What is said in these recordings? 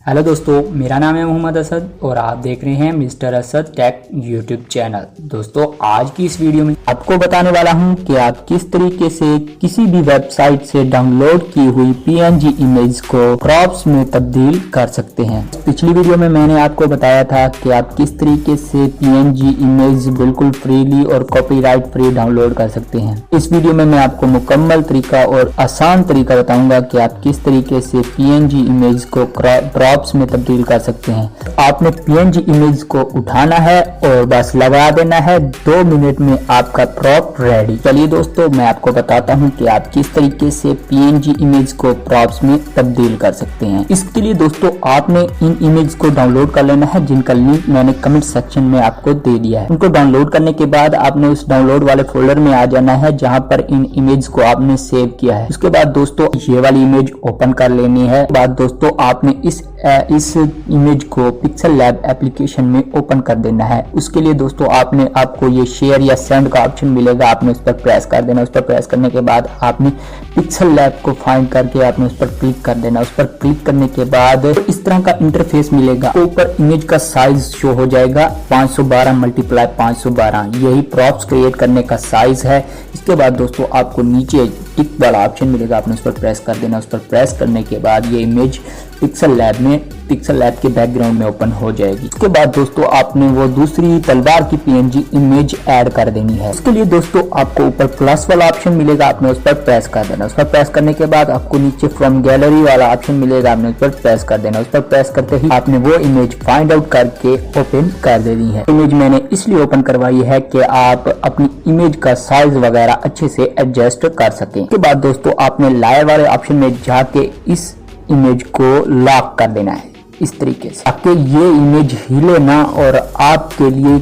Hello दोस्तों, मेरा नाम है मोहम्मद असद और आप देख रहे हैं mister Asad take YouTube channel. दोस्तों, आज की इस वीडियो में आपको बताने वाला हूं कि आप किस तरीके से किसी भी वेबसाइट से डाउनलोड की हुई पीएनजी इमेज को क्रॉप्स में तब्दील कर सकते हैं। पिछली वीडियो में मैंने आपको बताया था कि आप किस तरीके से पीएनजी इमेज बिल्कुल फ्रीली और कॉपीराइट फ्री डाउनलोड कर सकते हैं। इस वीडियो में मैं आपको मुकम्मल तरीका और आसान तरीका बताऊंगा कि आप किस तरीके से पीएनजी इमेज को क्रॉप्स में तब्दील कर सकते हैं। आपने पीएनजी इमेज को उठाना है और बस लगा देना है। 2 मिनट में आपका क्रॉप रेडी। चलिए दोस्तों, मैं आपको बताता हूं कि आप किस तरीके से पीएनजी इमेज को क्रॉप्स में तब्दील कर सकते हैं। इसके लिए दोस्तों आपने इन इमेज को डाउनलोड कर लेना है, जिनका लिंक मैंने कमेंट सेक्शन में आपको दे दिया है। उनको डाउनलोड करने के बाद आपने उस डाउनलोड वाले फोल्डर में आ जाना है जहां पर इन इमेज को आपने सेव किया है। उसके बाद दोस्तों ये वाली इमेज ओपन कर लेनी है। बाद दोस्तों आपने इस इमेज को पिक्सल लैब एप्लीकेशन में ओपन कर देना है। उसके लिए दोस्तों आपको ये शेयर या सेंड का ऑप्शन मिलेगा, आपने उस पर प्रेस कर देना। उस पर प्रेस करने के बाद आपने पिक्सल लैब को फाइंड करके आपने उस पर क्लिक कर देना। उस पर क्लिक करने के बाद इस तरह का इंटरफेस मिलेगा। ऊपर इमेज का साइज शो हो जाएगा 512 × 512। यही प्रॉप्स क्रिएट करने का साइज है। इसके बाद दोस्तों आपको नीचे टिक वाला ऑप्शन मिलेगा, आपने उस पर प्रेस कर देना। उस पर प्रेस करने के बाद ये इमेज पिक्सल लैब के बैकग्राउंड में ओपन हो जाएगी। उसके बाद दोस्तों आपने वो दूसरी तलवार की पीएनजी इमेज ऐड कर देनी है। उसके लिए दोस्तों आपको ऊपर प्लस वाला ऑप्शन मिलेगा, आपने उस पर प्रेस कर देना। उस पर प्रेस करने के बाद आपको नीचे फ्रॉम गैलरी वाला ऑप्शन मिलेगा, आपने उस पर प्रेस कर देना। उस पर प्रेस करते ही आपने वो इमेज फाइंड आउट करके ओपन कर देनी है। इमेज मैंने इसलिए ओपन करवाई है कि आप अपनी इमेज का साइज वगैरह अच्छे से एडजस्ट कर सकें। उसके बाद दोस्तों आपने लायर वाले ऑप्शन में जाके इस इमेज को लॉक कर देना है इस तरीके से, ताकि ये इमेज हिले ना और आपके लिए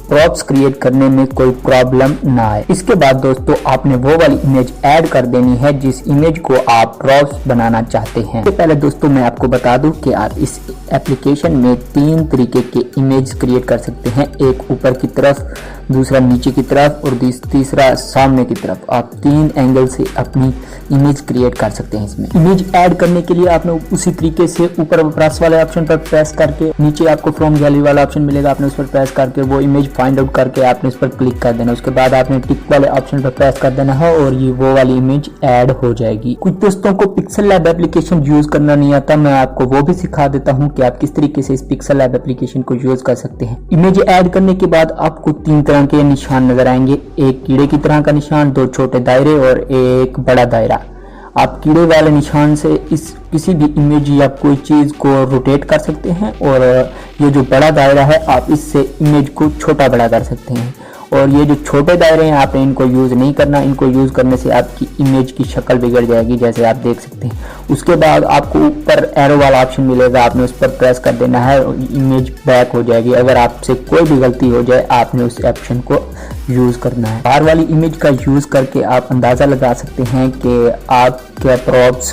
प्रॉप्स क्रिएट करने में कोई प्रॉब्लम ना आए। इसके बाद दोस्तों आपने वो वाली इमेज ऐड कर देनी है जिस इमेज को आप प्रॉप्स बनाना चाहते हैं। इससे पहले दोस्तों मैं आपको बता दूं कि आप इस एप्लीकेशन में 3 तरीके के इमेज क्रिएट कर सकते हैं। एक ऊपर की तरफ, दूसरा नीचे की तरफ और तीसरा सामने की तरफ। आप 3 एंगल से अपनी इमेज क्रिएट कर सकते हैं। इसमें इमेज ऐड करने के लिए आपने उसी तरीके से ऊपर प्लस वाले ऑप्शन पर प्रेस करके नीचे आपको फ्रॉम गैलरी वाला ऑप्शन मिलेगा, आपने उस पर प्रेस करके वो इमेज फाइंड आउट करके आपने इस पर क्लिक कर देना। उसके बाद आपने टिक वाले ऑप्शन पर प्रेस कर देना है और ये वो वाली इमेज ऐड हो जाएगी। कुछ दोस्तों को पिक्सल लैब एप्लीकेशन यूज करना नहीं आता, मैं आपको वो भी सिखा देता हूँ कि आप किस तरीके से इस पिक्सल लैब एप्लीकेशन को यूज कर सकते हैं। इमेज ऐड करने के बाद आपको 3 तरह के निशान नजर आएंगे। एक कीड़े की तरह का निशान, 2 छोटे दायरे और एक बड़ा दायरा। आप कीड़े वाले निशान से इस किसी भी इमेज या कोई चीज को रोटेट कर सकते हैं और ये जो बड़ा दायरा है आप इससे इमेज को छोटा बड़ा कर सकते हैं। और ये जो छोटे दायरे हैं आपने इनको यूज नहीं करना, इनको यूज करने से आपकी इमेज की शक्ल बिगड़ जाएगी, जैसे आप देख सकते हैं। उसके बाद आपको ऊपर एरो वाला ऑप्शन मिलेगा, आपने उस पर प्रेस कर देना है और इमेज बैक हो जाएगी। अगर आपसे कोई भी गलती हो जाए आपने उस ऑप्शन को यूज करना है। बाहर वाली इमेज का यूज करके आप अंदाजा लगा सकते हैं कि आपके प्रॉप्स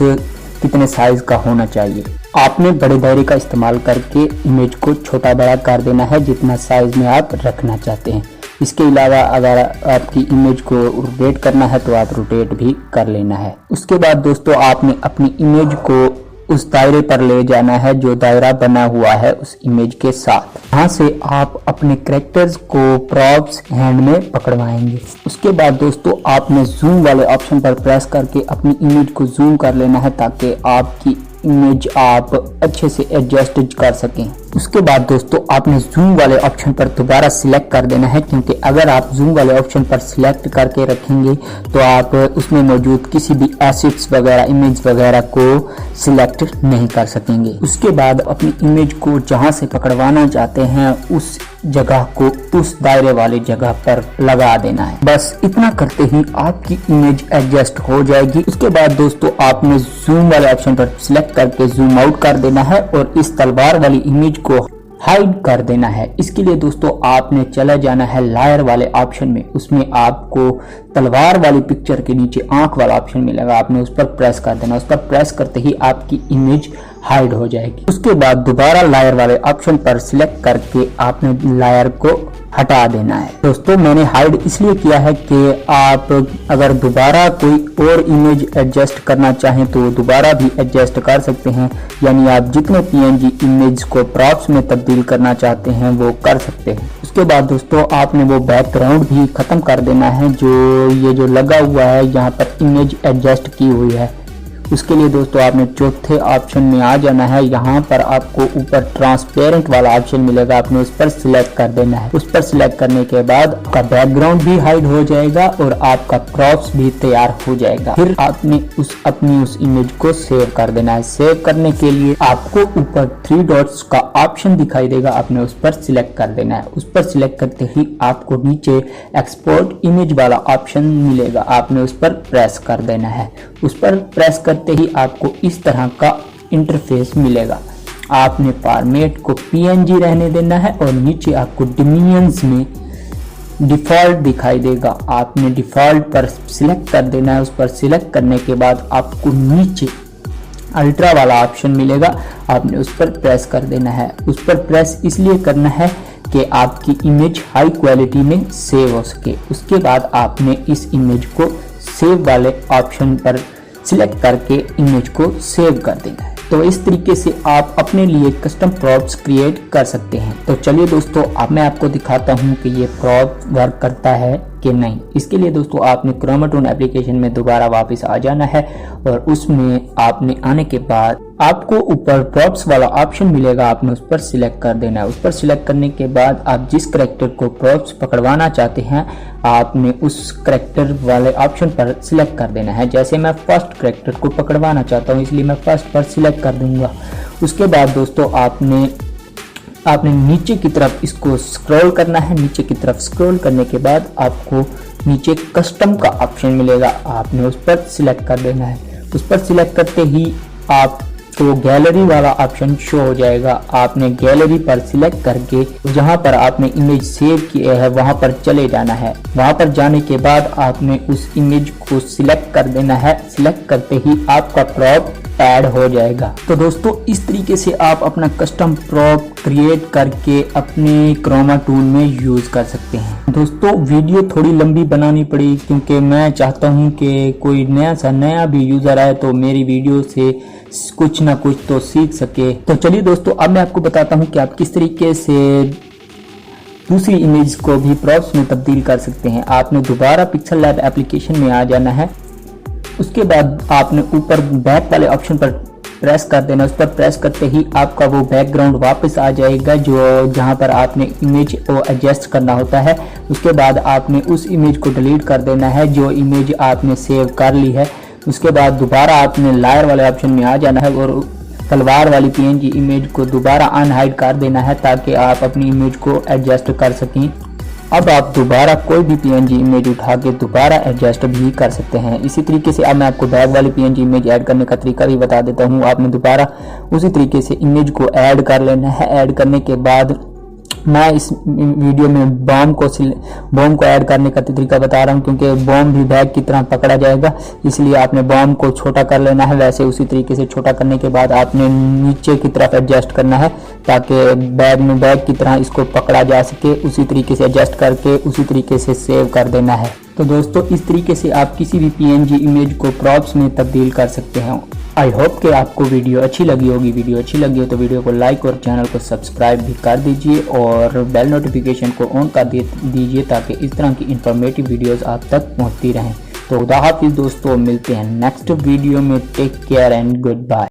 कितने साइज का होना चाहिए। आपने बड़े दायरे का इस्तेमाल करके इमेज को छोटा बड़ा कर देना है जितना साइज में आप रखना चाहते हैं। इसके अलावा अगर आपकी इमेज को रोटेट करना है तो आप रोटेट भी कर लेना है। उसके बाद दोस्तों आपने अपनी इमेज को उस दायरे पर ले जाना है जो दायरा बना हुआ है उस इमेज के साथ। यहाँ से आप अपने कैरेक्टर्स को प्रॉप्स हैंड में पकड़वाएंगे। उसके बाद दोस्तों आपने जूम वाले ऑप्शन पर प्रेस करके अपनी इमेज को जूम कर लेना है ताकि आपकी इमेज आप अच्छे से एडजस्ट कर सकें। उसके बाद दोस्तों आपने जूम वाले ऑप्शन पर दोबारा सिलेक्ट कर देना है, क्योंकि अगर आप जूम वाले ऑप्शन पर सिलेक्ट करके रखेंगे तो आप उसमें मौजूद किसी भी एसेट्स वगैरह इमेज वगैरह को सिलेक्ट नहीं कर सकेंगे। उसके बाद अपनी इमेज को जहां से पकड़वाना चाहते हैं उस जगह को उस दायरे वाली जगह पर लगा देना है। बस इतना करते ही आपकी इमेज एडजस्ट हो जाएगी। उसके बाद दोस्तों आपने जूम वाले ऑप्शन पर सिलेक्ट करके जूम आउट कर देना है और इस तलवार वाली इमेज को हाइड कर देना है। इसके लिए दोस्तों आपने चला जाना है लायर वाले ऑप्शन में, उसमें आपको तलवार वाली पिक्चर के नीचे आंख वाला ऑप्शन मिलेगा, आपने उस पर प्रेस कर देना। उस पर प्रेस करते ही आपकी इमेज हाइड हो जाएगी। उसके बाद दोबारा लायर वाले ऑप्शन पर सिलेक्ट करके आपने लायर को हटा देना है। दोस्तों मैंने हाइड इसलिए किया है कि आप अगर दोबारा कोई और इमेज एडजस्ट करना चाहें तो दोबारा भी एडजस्ट कर सकते हैं, यानी आप जितने पीएनजी इमेज को प्रॉप्स में तब्दील करना चाहते हैं वो कर सकते हैं। उसके बाद दोस्तों आपने वो बैकग्राउंड भी खत्म कर देना है जो ये जो लगा हुआ है यहाँ पर इमेज एडजस्ट की हुई है। उसके लिए दोस्तों आपने चौथे ऑप्शन में आ जाना है। यहाँ पर आपको ऊपर ट्रांसपेरेंट वाला ऑप्शन मिलेगा, आपने उस पर सिलेक्ट कर देना है। उस पर सिलेक्ट करने के बाद आपका बैकग्राउंड भी हाइड हो जाएगा और आपका क्रॉप्स भी तैयार हो जाएगा। फिर आपने अपनी उस इमेज को सेव कर देना है। सेव करने के लिए आपको ऊपर 3 डॉट्स का ऑप्शन दिखाई देगा, आपने उस पर सिलेक्ट कर देना है। उस पर सिलेक्ट करते ही आपको नीचे एक्सपोर्ट इमेज वाला ऑप्शन मिलेगा, आपने उस पर प्रेस कर देना है। उस पर प्रेस करते ही आपको इस तरह का इंटरफेस मिलेगा। आपने फॉर्मेट को पीएनजी रहने देना है और नीचे आपको डिमेंशंस में डिफॉल्ट दिखाई देगा, आपने डिफॉल्ट पर सिलेक्ट कर देना है। उस पर सिलेक्ट करने के बाद आपको नीचे अल्ट्रा वाला ऑप्शन मिलेगा, आपने उस पर प्रेस कर देना है। उस पर प्रेस इसलिए करना है कि आपकी इमेज हाई क्वालिटी में सेव हो सके। उसके बाद आपने इस इमेज को सेव वाले ऑप्शन पर सिलेक्ट करके इमेज को सेव कर देना है। तो इस तरीके से आप अपने लिए कस्टम प्रॉप्स क्रिएट कर सकते हैं। तो चलिए दोस्तों अब मैं आपको दिखाता हूं कि ये प्रॉप वर्क करता है कि नहीं। इसके लिए दोस्तों आपने क्रोमाटोन एप्लीकेशन में दोबारा वापस आ जाना है और उसमें आपने आने के बाद आपको ऊपर प्रॉप्स वाला ऑप्शन मिलेगा, आपने उस पर सिलेक्ट कर देना है। उस पर सिलेक्ट करने के बाद आप जिस करेक्टर को प्रॉप्स पकड़वाना चाहते हैं आपने उस करेक्टर वाले ऑप्शन पर सिलेक्ट कर देना है। जैसे मैं फर्स्ट करेक्टर को पकड़वाना चाहता हूँ इसलिए मैं फर्स्ट पर सिलेक्ट कर दूंगा। उसके बाद दोस्तों आपने नीचे की तरफ इसको स्क्रॉल करना है। नीचे की तरफ स्क्रॉल करने के बाद आपको नीचे कस्टम का ऑप्शन मिलेगा, आपने उस पर सिलेक्ट कर देना है। उस पर सिलेक्ट करते ही आपको गैलरी वाला ऑप्शन शो हो जाएगा, आपने गैलरी पर सिलेक्ट करके जहां पर आपने इमेज सेव किया है वहां पर चले जाना है। वहां पर जाने के बाद आपने उस इमेज को सिलेक्ट कर देना है। सिलेक्ट करते ही आपका प्रॉप ऐड हो जाएगा। तो दोस्तों इस तरीके से आप अपना कस्टम प्रॉप क्रिएट करके अपने क्रोमाटून में यूज कर सकते हैं। दोस्तों वीडियो थोड़ी लंबी बनानी पड़ी क्योंकि मैं चाहता हूं कि कोई नया भी यूजर आए तो मेरी वीडियो से कुछ ना कुछ तो सीख सके। तो चलिए दोस्तों अब मैं आपको बताता हूं कि आप किस तरीके से दूसरी इमेज को भी प्रॉप्स में तब्दील कर सकते हैं। आपने दोबारा पिक्सल लैब एप्लीकेशन में आ जाना है। उसके बाद आपने ऊपर बैक वाले ऑप्शन पर प्रेस कर देना। उस पर प्रेस करते ही आपका वो बैकग्राउंड वापस आ जाएगा जो जहां पर आपने इमेज को एडजस्ट करना होता है। उसके बाद आपने उस इमेज को डिलीट कर देना है जो इमेज आपने सेव कर ली है। उसके बाद दोबारा आपने लायर वाले ऑप्शन में आ जाना है और तलवार वाली पीएनजी इमेज को दोबारा अनहाइड कर देना है ताकि आप अपनी इमेज को एडजस्ट कर सकें। अब आप दोबारा कोई भी पीएनजी इमेज उठा के दोबारा एडजस्ट भी कर सकते हैं। इसी तरीके से अब मैं आपको बैक वाली पीएनजी इमेज ऐड करने का तरीका भी बता देता हूँ। आपने दोबारा उसी तरीके से इमेज को ऐड कर लेना है। ऐड करने के बाद मैं इस वीडियो में बॉम्ब को ऐड करने का तरीका बता रहा हूं क्योंकि बॉम्ब भी बैग की तरह पकड़ा जाएगा, इसलिए आपने बॉम्ब को छोटा कर लेना है। वैसे उसी तरीके से छोटा करने के बाद आपने नीचे की तरफ एडजस्ट करना है ताकि बैग की तरह इसको पकड़ा जा सके। उसी तरीके से एडजस्ट करके उसी तरीके से सेव कर देना है। तो दोस्तों इस तरीके से आप किसी भी पीएनजी इमेज को प्रॉप्स में तब्दील कर सकते हैं। आई होप कि आपको वीडियो अच्छी लगी होगी। वीडियो अच्छी लगी हो तो वीडियो को लाइक और चैनल को सब्सक्राइब भी कर दीजिए और बेल नोटिफिकेशन को ऑन कर दीजिए ताकि इस तरह की इंफॉर्मेटिव वीडियोस आप तक पहुंचती रहें। तो खुदा हाफिज़ दोस्तों, मिलते हैं नेक्स्ट वीडियो में। Take care and good bye.